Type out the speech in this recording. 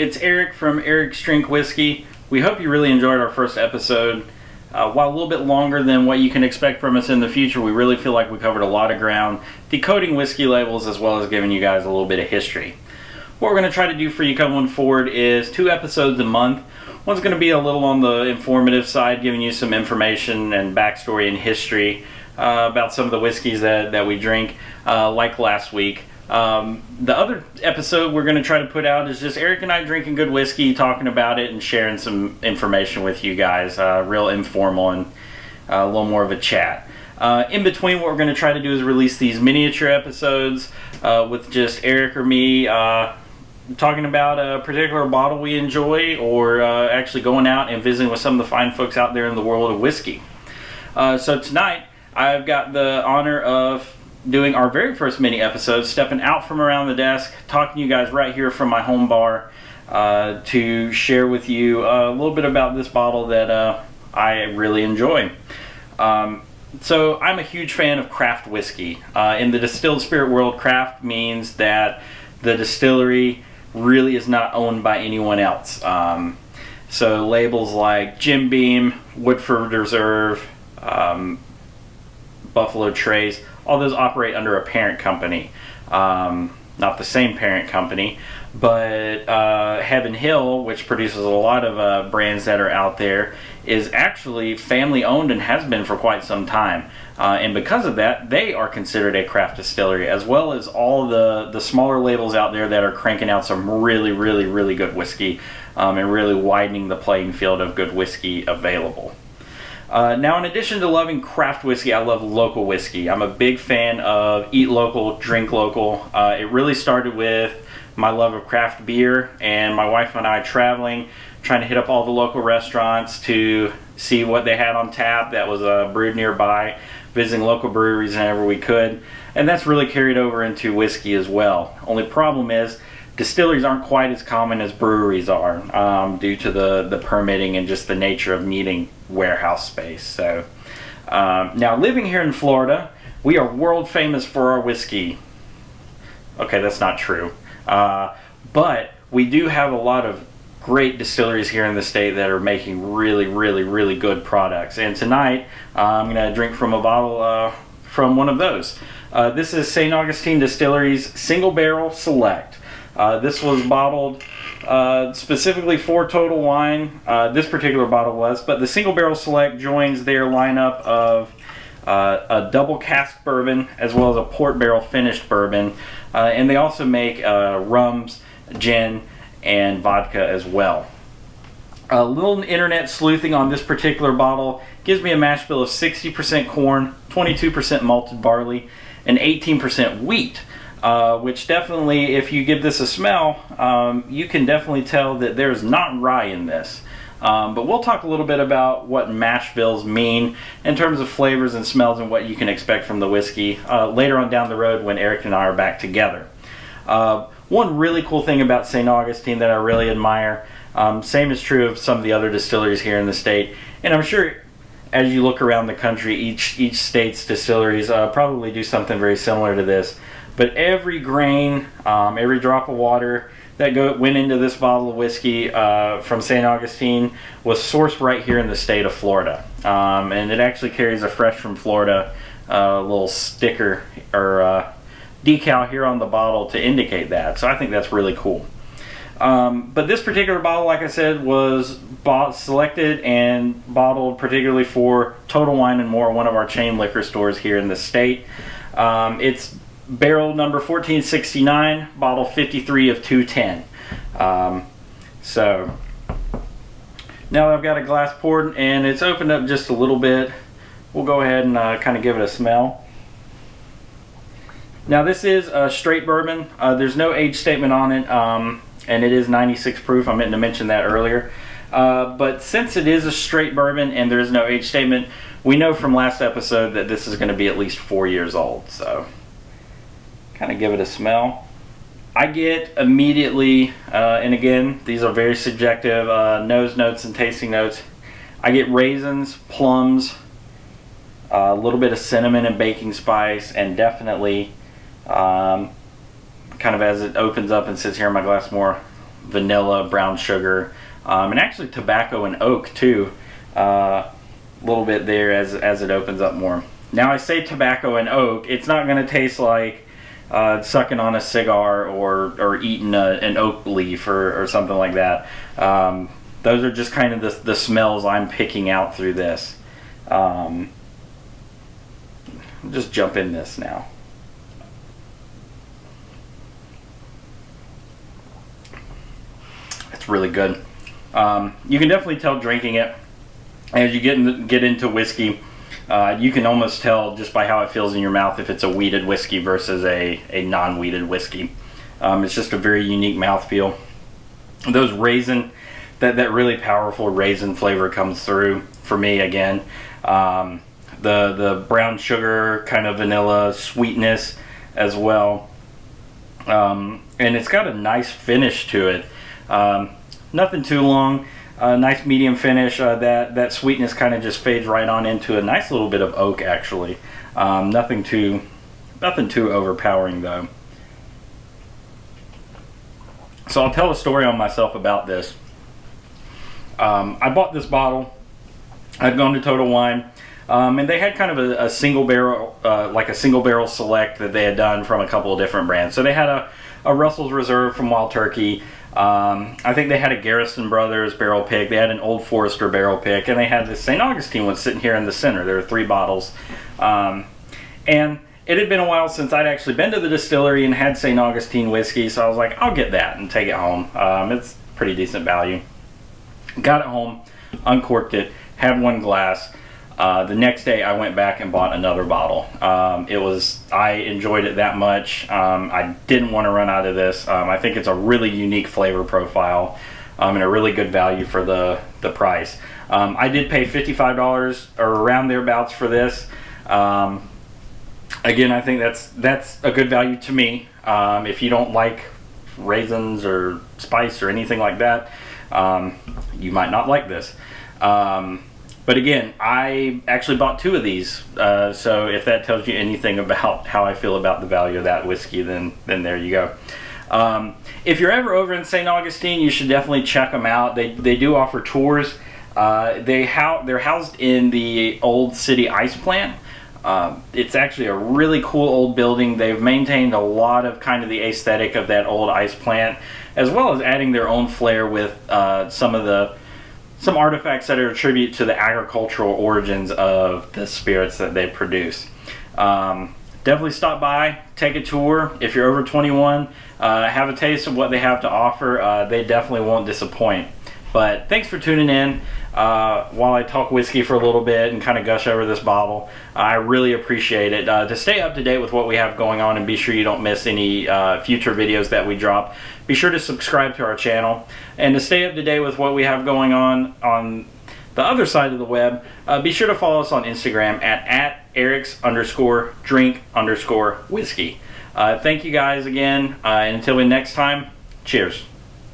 it's Eric from Eric's Drink Whiskey. We hope you really enjoyed our first episode. While a little bit longer than what you can expect from us in the future, we really feel like we covered a lot of ground, decoding whiskey labels as well as giving you guys a little bit of history. What we're going to try to do for you going forward is 2 episodes a month. One's going to be a little on the informative side, giving you some information and backstory and history about some of the whiskeys that we drink, like last week. The other episode we're going to try to put out is just Eric and I drinking good whiskey, talking about it, and sharing some information with you guys. Real informal and a little more of a chat. In between, what we're going to try to do is release these miniature episodes with just Eric or me talking about a particular bottle we enjoy, or actually going out and visiting with some of the fine folks out there in the world of whiskey. So tonight, I've got the honor of doing our very first mini episode, stepping out from around the desk, talking to you guys right here from my home bar to share with you a little bit about this bottle that I really enjoy. So I'm a huge fan of craft whiskey. In the distilled spirit world, craft means that the distillery really is not owned by anyone else. So labels like Jim Beam, Woodford Reserve, Buffalo Trace, all those operate under a parent company. Not the same parent company, but Heaven Hill, which produces a lot of brands that are out there, is actually family owned and has been for quite some time. And because of that, they are considered a craft distillery, as well as all the smaller labels out there that are cranking out some really good whiskey and really widening the playing field of good whiskey available. Now, in addition to loving craft whiskey, I love local whiskey. I'm a big fan of eat local, drink local. It really started with my love of craft beer and my wife and I traveling, trying to hit up all the local restaurants to see what they had on tap that was brewed nearby, visiting local breweries whenever we could. And that's really carried over into whiskey as well. Only problem is, distilleries aren't quite as common as breweries are due to the permitting and just the nature of needing warehouse space. So now, living here in Florida, we are world famous for our whiskey. Okay, that's not true. But we do have a lot of great distilleries here in the state that are making really good products. And tonight, I'm going to drink from a bottle from one of those. This is St. Augustine Distillery's Single Barrel Select. This was bottled specifically for Total Wine. This particular bottle was, but the Single Barrel Select joins their lineup of a double cask bourbon as well as a port barrel finished bourbon, and they also make rums, gin, and vodka as well. A little internet sleuthing on this particular bottle gives me a mash bill of 60% corn, 22% malted barley, and 18% wheat. Which definitely, if you give this a smell, you can definitely tell that there's not rye in this. But we'll talk a little bit about what mash bills mean in terms of flavors and smells and what you can expect from the whiskey later on down the road when Eric and I are back together. One really cool thing about St. Augustine that I really admire, same is true of some of the other distilleries here in the state, and I'm sure as you look around the country, each state's distilleries probably do something very similar to this. But every grain, every drop of water that went into this bottle of whiskey from St. Augustine was sourced right here in the state of Florida. And it actually carries a Fresh from Florida little sticker or decal here on the bottle to indicate that. So I think that's really cool. But this particular bottle, like I said, was selected and bottled particularly for Total Wine and More, one of our chain liquor stores here in the state. It's barrel number 1469, bottle 53 of 210. So now that I've got a glass poured and it's opened up just a little bit, we'll go ahead and kind of give it a smell. Now, this is a straight bourbon. There's no age statement on it, and it is 96 proof. I meant to mention that earlier. But since it is a straight bourbon and there is no age statement, we know from last episode that this is going to be at least 4 years old. So kind of give it a smell. I get immediately, and again, these are very subjective nose notes and tasting notes. I get raisins, plums, a little bit of cinnamon and baking spice, and definitely kind of as it opens up and sits here in my glass more, vanilla, brown sugar, and actually tobacco and oak too. A little bit there as it opens up more. Now I say tobacco and oak, it's not going to taste like sucking on a cigar or eating an oak leaf or something like that. Those are just kind of the smells I'm picking out through this. Just jump in this now. It's really good. You can definitely tell drinking it as you get into whiskey. You can almost tell just by how it feels in your mouth if it's a wheated whiskey versus a non-wheated whiskey. It's just a very unique mouthfeel. Those raisin, that really powerful raisin flavor comes through for me again. The brown sugar, kind of vanilla sweetness as well. And it's got a nice finish to it. Nothing too long. Nice medium finish. That sweetness kind of just fades right on into a nice little bit of oak actually. Nothing too overpowering though. So I'll tell a story on myself about this. I bought this bottle. I'd gone to Total Wine, and they had kind of a single barrel, like a single barrel select that they had done from a couple of different brands. So they had a Russell's Reserve from Wild Turkey. I think they had a Garrison Brothers barrel pick. They had an Old Forester barrel pick, and they had this St. Augustine one sitting here in the center. There were 3 bottles, and it had been a while since I'd actually been to the distillery and had St. Augustine whiskey, so I was like, I'll get that and take it home. It's pretty decent value. Got it home, uncorked it, had 1 glass. The next day I went back and bought another bottle. I enjoyed it that much. I didn't want to run out of this. I think it's a really unique flavor profile, and a really good value for the price. I did pay $55 or around thereabouts for this. Again, I think that's a good value to me. If you don't like raisins or spice or anything like that, you might not like this. But again, I actually bought 2 of these, so if that tells you anything about how I feel about the value of that whiskey, then there you go. If you're ever over in St. Augustine, you should definitely check them out. They do offer tours. They're housed in the old city ice plant. It's actually a really cool old building. They've maintained a lot of kind of the aesthetic of that old ice plant, as well as adding their own flair with some artifacts that are a tribute to the agricultural origins of the spirits that they produce. Definitely stop by, take a tour. If you're over 21, have a taste of what they have to offer. They definitely won't disappoint. But thanks for tuning in while I talk whiskey for a little bit and kind of gush over this bottle. I really appreciate it. To stay up to date with what we have going on and be sure you don't miss any future videos that we drop, be sure to subscribe to our channel. And to stay up to date with what we have going on the other side of the web, be sure to follow us on Instagram at Eric's_drink_whiskey. Thank you guys again, and until next time, cheers.